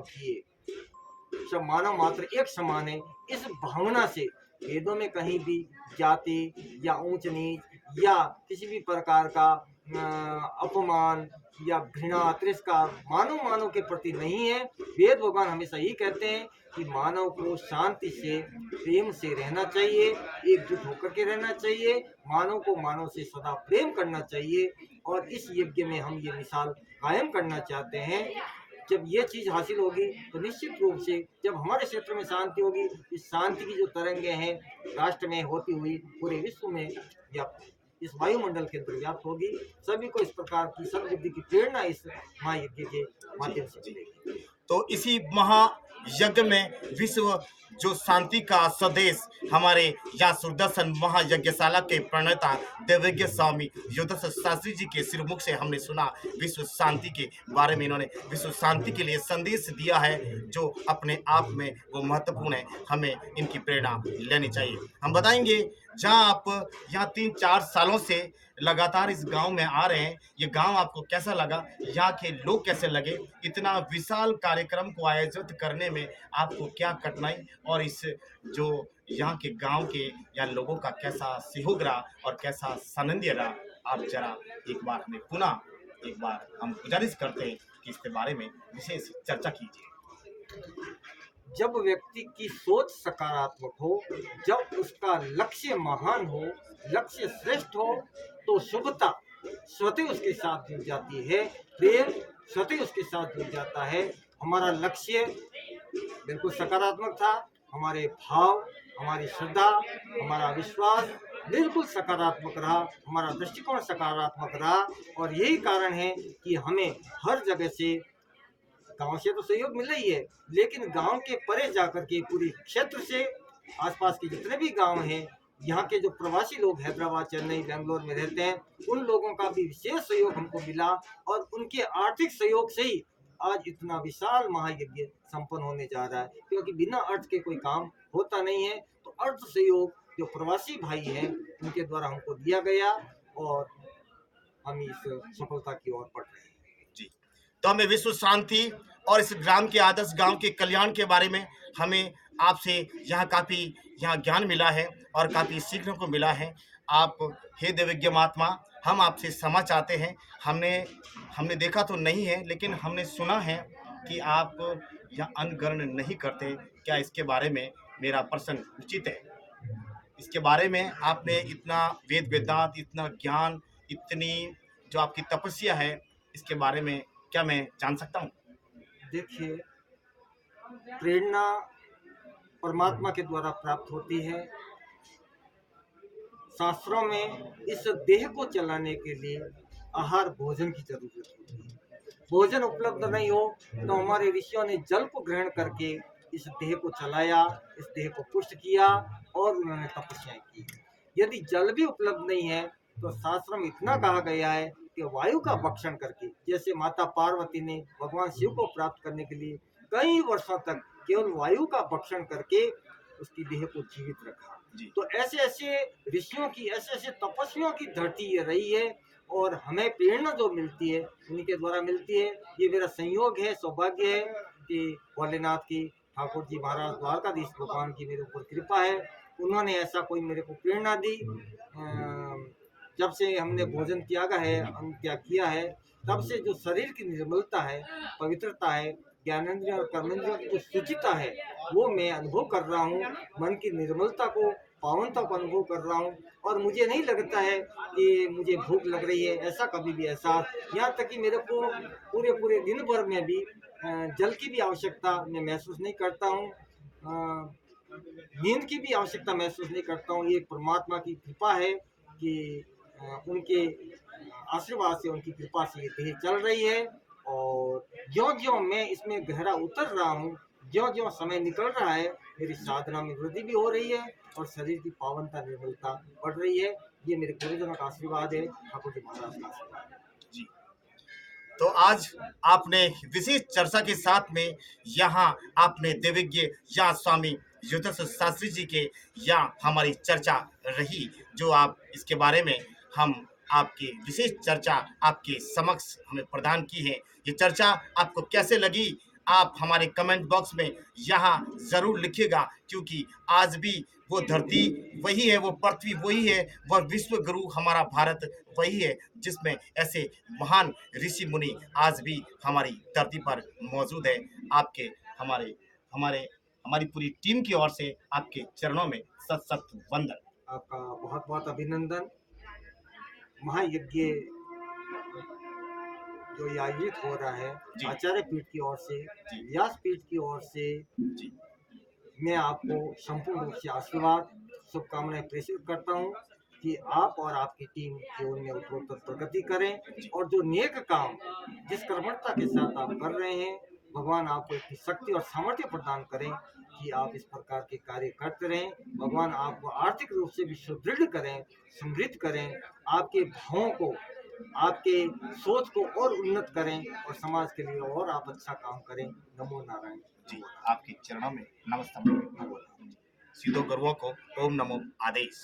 भेदभाव किए, सब मानव मात्र एक समान है, इस भावना से वेदों में कहीं भी जाति या ऊंच नीच या किसी भी प्रकार का अपमान या घृणा तिरस्कार मानव मानव के प्रति नहीं है। वेद भगवान हमेशा यही कहते हैं कि मानव को शांति से प्रेम से रहना चाहिए, एकजुट होकर के रहना चाहिए, मानव को मानव से सदा प्रेम करना चाहिए। और इस यज्ञ में हम ये मिसाल कायम करना चाहते हैं। जब ये चीज हासिल होगी तो निश्चित रूप से जब हमारे क्षेत्र में शांति होगी, इस शांति की जो तरंगे हैं राष्ट्र में होती हुई पूरे विश्व में या इस वायुमंडल के अंदर व्याप्त होगी। सभी को इस प्रकार की सद्बुद्धि की प्रेरणा इस महायज्ञ के माध्यम से मिलेगी। तो इसी महायज्ञ में विश्व जो शांति का स्वदेश हमारे यहाँ सुदर्शन महायज्ञशाला के प्रणेता देवज्ञ स्वामी युद्धेश्वर शास्त्री जी के श्रीमुख से हमने सुना विश्व शांति के बारे में। इन्होंने विश्व शांति के लिए संदेश दिया है जो अपने आप में वो महत्वपूर्ण है, हमें इनकी प्रेरणा लेनी चाहिए। हम बताएंगे जहाँ आप यहाँ 3-4 सालों से लगातार इस गांव में आ रहे हैं, ये गांव आपको कैसा लगा, यहाँ के लोग कैसे लगे, इतना विशाल कार्यक्रम को आयोजित करने में आपको क्या कठिनाई और इस जो यहाँ के गांव के या लोगों का कैसा सहयोग रहा और कैसा सानिध्य रहा, आप जरा एक बार हमें पुनः एक बार हम गुजारिश करते हैं कि इसके बारे में विशेष चर्चा कीजिए। जब व्यक्ति की सोच सकारात्मक हो, जब उसका लक्ष्य महान हो, लक्ष्य श्रेष्ठ हो, तो शुभता स्वतः उसके साथ जुड़ जाती है, प्रेम स्वतः उसके साथ जुड़ जाता है। हमारा लक्ष्य बिल्कुल सकारात्मक था, हमारे भाव, हमारी श्रद्धा, हमारा विश्वास बिल्कुल सकारात्मक रहा, हमारा दृष्टिकोण सकारात्मक रहा। और यही कारण है कि हमें हर जगह से गांव से तो सहयोग मिल रही है, लेकिन गांव के परे जाकर के पूरे क्षेत्र से आसपास के जितने भी गांव हैं, यहाँ के जो प्रवासी लोग हैदराबाद, चेन्नई, बेंगलोर में रहते हैं, उन लोगों का भी विशेष सहयोग हमको मिला। और उनके आर्थिक सहयोग से ही आज इतना विशाल महायज्ञ संपन्न होने जा रहा है, क्योंकि बिना अर्थ के कोई काम होता नहीं है। तो अर्थ सहयोग जो प्रवासी भाई हैं उनके द्वारा हमको दिया गया और हम इस सफलता की ओर बढ़ रहे हैं। जी, तो हमें विश्व शांति और इस ग्राम के आदर्श गांव के कल्याण के बारे में हमें आपसे यहाँ काफ़ी यहाँ ज्ञान मिला है और काफ़ी सीखने को मिला है। आप हे देवज्ञ महात्मा, हम आपसे क्षमा चाहते हैं। हमने देखा तो नहीं है, लेकिन हमने सुना है कि आप यहाँ अन्न ग्रहण नहीं करते। क्या इसके बारे में मेरा प्रश्न उचित है? इसके बारे में आपने इतना वेद वेदांत, इतना ज्ञान, इतनी जो आपकी तपस्या है, इसके बारे में क्या मैं जान सकता हूँ? देखिए, प्रेरणा परमात्मा के द्वारा प्राप्त होती है। शास्त्रों में इस देह को चलाने के लिए आहार भोजन की जरूरत होती है। भोजन उपलब्ध नहीं हो तो हमारे ऋषियों ने जल को ग्रहण करके इस देह को चलाया, इस देह को पुष्ट किया और उन्होंने तपस्याएं की। यदि जल भी उपलब्ध नहीं है तो शास्त्र में इतना कहा गया है कि वायु का भक्षण करके, जैसे माता पार्वती ने भगवान शिव को प्राप्त करने के लिए कई वर्षों तक केवल वायु का भक्षण करके उसकी देह को जीवित रखा। तो ऐसे ऐसे ऋषियों की, ऐसे ऐसे तपस्वियों की धरती ये रही है और हमें प्रेरणा जो मिलती है उन्हीं के द्वारा मिलती है। ये मेरा संयोग है, सौभाग्य है कि भोलेनाथ की, ठाकुर जी महाराज, द्वारकाधीश भगवान की मेरे ऊपर कृपा है। उन्होंने ऐसा कोई मेरे को प्रेरणा दी। जब से हमने भोजन त्यागा है, अन्न त्याग किया है, तब से जो शरीर की निर्मलता है, पवित्रता है, ज्ञानेंद्रिय और कर्मेंद्रियों की जो शुचिता है वो मैं अनुभव कर रहा हूँ। मन की निर्मलता को, पावनता को अनुभव कर रहा हूँ। और मुझे नहीं लगता है कि मुझे भूख लग रही है, ऐसा कभी भी एहसास। यहाँ तक कि मेरे को पूरे पूरे दिन भर में भी जल की भी आवश्यकता मैं महसूस नहीं करता हूँ, नींद की भी आवश्यकता महसूस नहीं करता हूँ। ये परमात्मा की कृपा है कि उनके आशीर्वाद से, उनकी कृपा से ये देह चल रही है। और ज्यों ज्यों मैं इसमें गहरा उतर रहा हूँ, ज्यों ज्यों समय निकल रहा है, मेरी साधना में वृद्धि भी हो रही है और शरीर की पावनता, निर्मलता बढ़ रही है। ये मेरे गुरुजनों का आशीर्वाद है, ठाकुर जी महाराज का आशीर्वाद है। जी, तो आज आपने विशेष चर्चा के साथ में यहाँ आपने देवज्ञ या स्वामी युद्धेश्वर शास्त्री जी के यहाँ हमारी चर्चा रही, जो आप इसके बारे में हम आपकी विशेष चर्चा आपके समक्ष हमें प्रदान की है। ये चर्चा आपको कैसे लगी आप हमारे कमेंट बॉक्स में यहाँ ज़रूर लिखिएगा, क्योंकि आज भी वो धरती वही है, वो पृथ्वी वही है, वह विश्व गुरु हमारा भारत वही है, जिसमें ऐसे महान ऋषि मुनि आज भी हमारी धरती पर मौजूद है। आपके हमारे हमारे हमारी पूरी टीम की ओर से आपके चरणों में सत सत वंदन। आपका बहुत बहुत अभिनंदन। महायज्ञ जो ये आयोजित हो रहा है जी। आचार्य पीठ की ओर से, जी। व्यास पीठ की ओर से, जी। मैं आपको संपूर्ण रूप से आशीर्वाद शुभकामनाएं प्रेषित करता हूं कि आप और आपकी टीम जीवन में उत्तरोत्तर प्रगति करें और जो नेक काम जिस कर्मठता के साथ आप कर रहे हैं, भगवान आपको इतनी शक्ति और सामर्थ्य प्रदान करें कि आप इस प्रकार के कार्य करते रहें। भगवान आपको आर्थिक रूप से भी सुदृढ़ करें, समृद्ध करें, आपके भावों को, आपके सोच को और उन्नत करें और समाज के लिए और आप अच्छा काम करें। नमो नारायण। जी, आपके चरणों में नमस्कार। सीधो गुरुओं को ओम नमो आदेश।